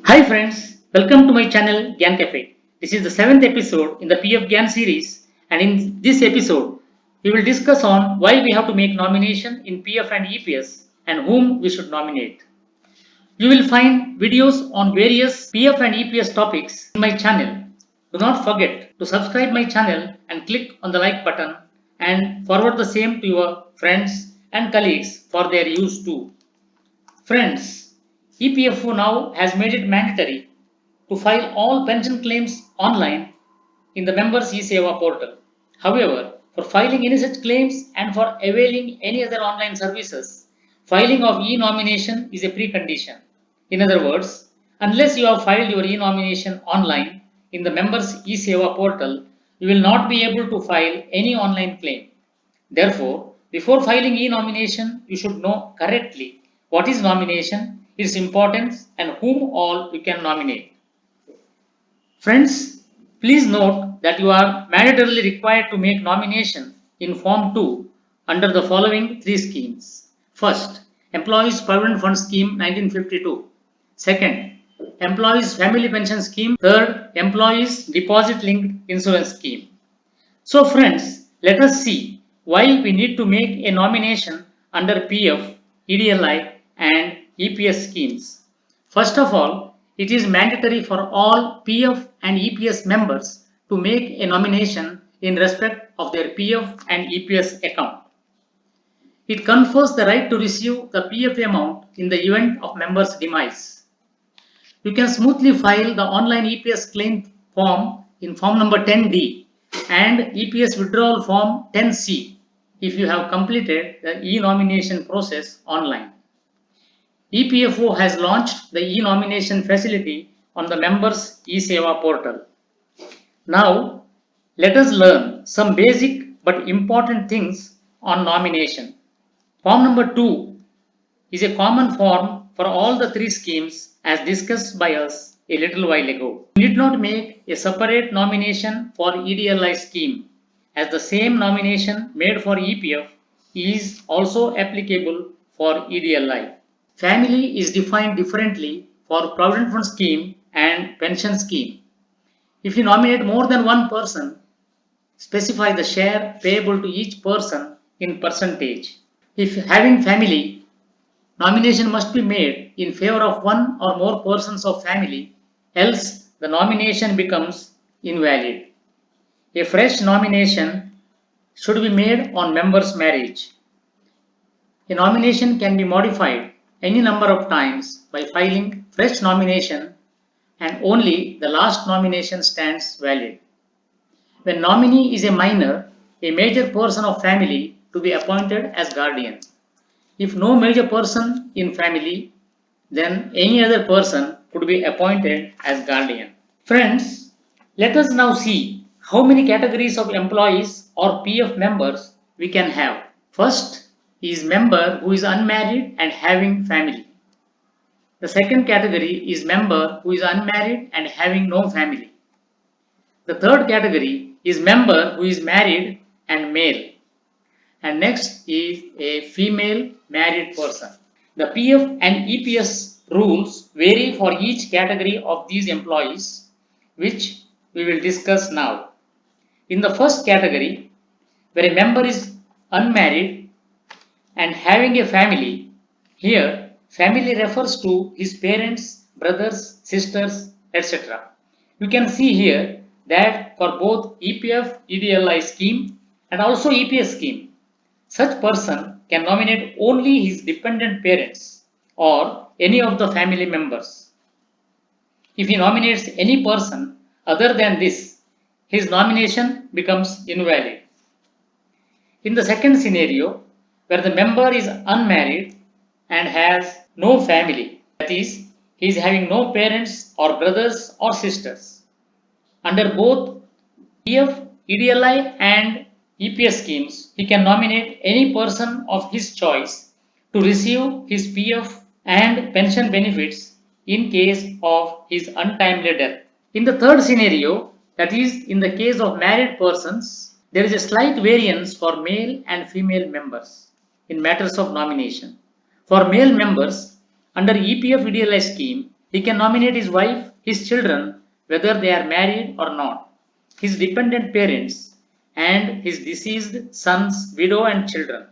Hi friends, welcome to my channel Gyaan Cafe. This is the 7th episode in the PF Gyaan series, and in this episode we will discuss on why we have to make nomination in PF and EPS and whom we should nominate. You will find videos on various PF and EPS topics in my channel. Do not forget to subscribe my channel and click on the like button and forward the same to your friends and colleagues for their use too. Friends, EPFO now has made it mandatory to file all pension claims online in the members E-Sewa portal. However, for filing any such claims and for availing any other online services, filing of e-nomination is a precondition. In other words, unless you have filed your e-nomination online in the members E-Sewa portal, you will not be able to file any online claim. Therefore, before filing e-nomination, you should know correctly what is nomination, its importance, and whom all you can nominate. Friends, please note that you are mandatorily required to make nomination in Form 2 under the following three schemes. First, Employees Provident Fund Scheme 1952. Second, Employees Family Pension Scheme. Third, Employees Deposit Linked Insurance Scheme. So friends, let us see why we need to make a nomination under PF, EDLI and EPS schemes. First of all, it is mandatory for all PF and EPS members to make a nomination in respect of their PF and EPS account. It confers the right to receive the PF amount in the event of member's demise. You can smoothly file the online EPS claim form in form number 10D and EPS withdrawal form 10C if you have completed the e-nomination process online. EPFO has launched the e-nomination facility on the members E-Sewa portal. Now, let us learn some basic but important things on nomination. Form number 2 is a common form for all the three schemes as discussed by us a little while ago. You need not make a separate nomination for EDLI scheme as the same nomination made for EPF is also applicable for EDLI. Family is defined differently for Provident Fund scheme and pension scheme. If you nominate more than one person, specify the share payable to each person in percentage. If having family, nomination must be made in favor of one or more persons of family, else the nomination becomes invalid. A fresh nomination should be made on member's marriage. A nomination can be modified any number of times by filing fresh nomination and only the last nomination stands valid. When nominee is a minor, a major person of family to be appointed as guardian. If no major person in family, then any other person could be appointed as guardian. Friends, let us now see how many categories of employees or PF members we can have. First is member who is unmarried and having family. The second category is member who is unmarried and having no family. The third category is member who is married and male. And next is a female married person. The PF and EPS rules vary for each category of these employees, which we will discuss now. In the first category, where a member is unmarried and having a family, here family refers to his parents, brothers, sisters, etc. You can see here that for both EPF EDLI scheme and also EPS scheme, such person can nominate only his dependent parents or any of the family members. If he nominates any person other than this, his nomination becomes invalid. In the second scenario, where the member is unmarried and has no family, that is, he is having no parents or brothers or sisters, under both PF, EDLI and EPS schemes, he can nominate any person of his choice to receive his PF and pension benefits in case of his untimely death. In the third scenario, that is in the case of married persons, there is a slight variance for male and female members in matters of nomination. For male members, under EPF EDLI scheme, He can nominate his wife, his children, whether they are married or not, his dependent parents, and his deceased sons, widow, and children.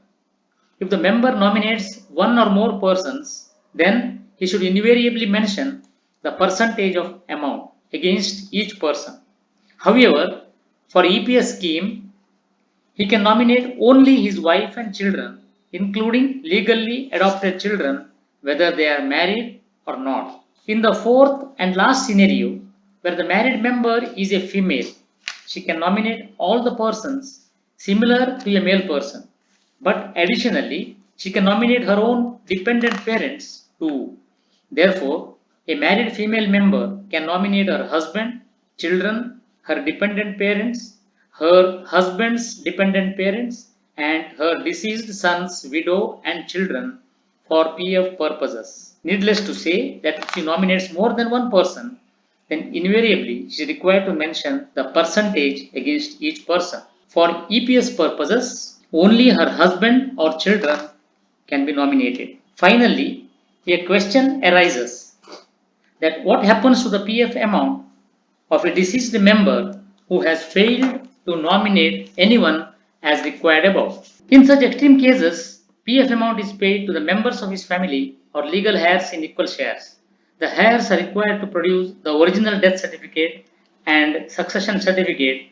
If the member nominates one or more persons, then he should invariably mention the percentage of amount against each person. However, for EPS scheme, he can nominate only his wife and children, including legally adopted children, whether they are married or not. In the fourth and last scenario, where the married member is a female, she can nominate all the persons similar to a male person. But additionally, she can nominate her own dependent parents too. Therefore, a married female member can nominate her husband, children, her dependent parents, her husband's dependent parents, and her deceased son's widow and children for PF purposes. Needless to say that if she nominates more than one person, then invariably she is required to mention the percentage against each person. For EPS purposes, only her husband or children can be nominated. Finally, a question arises that what happens to the PF amount of a deceased member who has failed to nominate anyone as required above. In such extreme cases, PF amount is paid to the members of his family or legal heirs in equal shares. The heirs are required to produce the original death certificate and succession certificate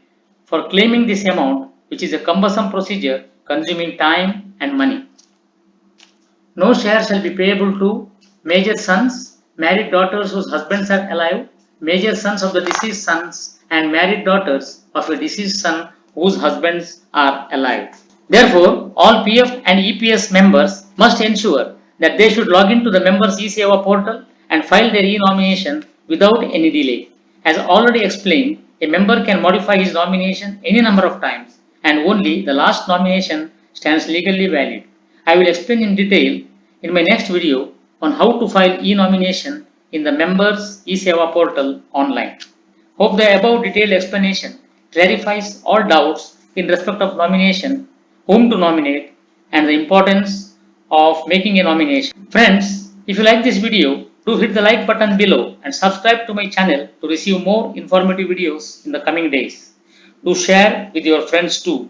for claiming this amount, which is a cumbersome procedure consuming time and money. No share shall be payable to major sons, married daughters whose husbands are alive, major sons of the deceased sons, and married daughters of a deceased son whose husbands are alive. Therefore, all PF and EPS members must ensure that they should log into the members E-Sewa portal and file their e-nomination without any delay. As already explained, a member can modify his nomination any number of times and only the last nomination stands legally valid. I will explain in detail in my next video on how to file e-nomination in the members E-Sewa portal online. Hope the above detailed explanation clarifies all doubts in respect of nomination, whom to nominate, and the importance of making a nomination. Friends, if you like this video, do hit the like button below and subscribe to my channel to receive more informative videos in the coming days. Do share with your friends too.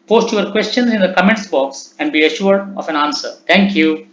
Post your questions in the comments box and be assured of an answer. Thank you.